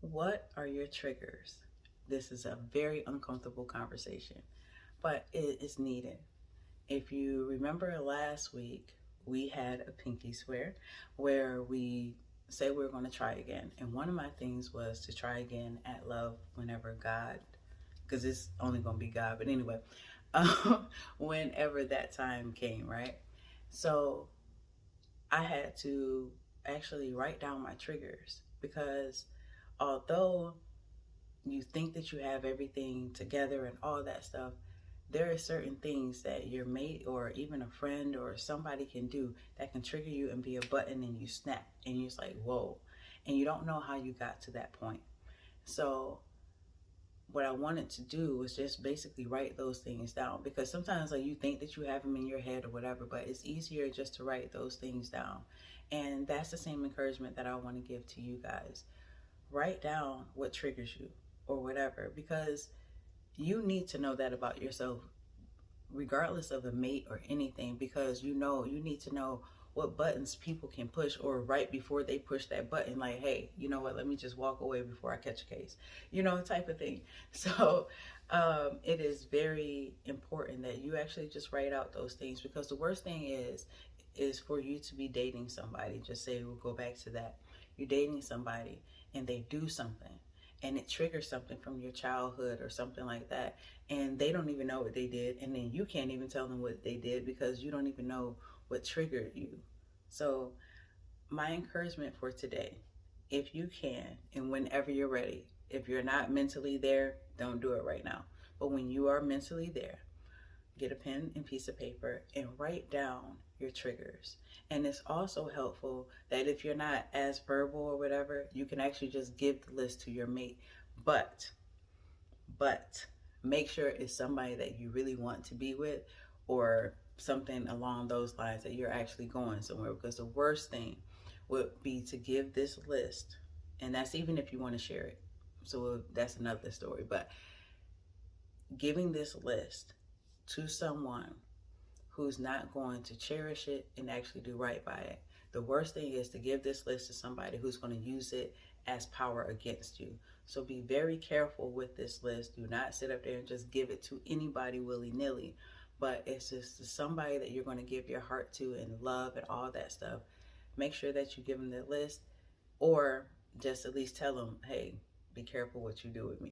What are your triggers? This is a very uncomfortable conversation, but it is needed. If you remember last week, we had a pinky swear where we say we're going to try again. And one of my things was to try again at love whenever God, because it's only going to be God, but anyway, whenever that time came, right? So I had to actually write down my triggers because although you think that you have everything together and all that stuff, there are certain things that your mate or even a friend or somebody can do that can trigger you and be a button and you snap and you're just like, whoa. And you don't know how you got to that point. So what I wanted to do was just basically write those things down because sometimes like you think that you have them in your head or whatever, but it's easier just to write those things down. And that's the same encouragement that I want to give to you guys. Write down what triggers you or whatever because you need to know that about yourself regardless of a mate or anything, because you need to know what buttons people can push or right before they push that button, like, hey, you know what, let me just walk away before I catch a case, type of thing. So it is very important that you actually just write out those things, because the worst thing is for you to be dating somebody. Just say we'll go back to that. You're dating somebody and they do something and it triggers something from your childhood or something like that, and they don't even know what they did, and then you can't even tell them what they did because you don't even know what triggered you. So my encouragement for today, if you can and whenever you're ready, if you're not mentally there, don't do it right now, but when you are mentally there, get a pen and piece of paper and write down your triggers. And it's also helpful that if you're not as verbal or whatever, you can actually just give the list to your mate. But, but make sure it's somebody that you really want to be with, or something along those lines, that you're actually going somewhere. Because the worst thing would be to give this list, and that's even if you want to share it. So that's another story. But giving this list to someone who's not going to cherish it and actually do right by it. The worst thing is to give this list to somebody who's going to use it as power against you. So be very careful with this list. Do not sit up there and just give it to anybody willy-nilly, but it's just somebody that you're going to give your heart to and love and all that stuff. Make sure that you give them the list, or just at least tell them, hey, be careful what you do with me.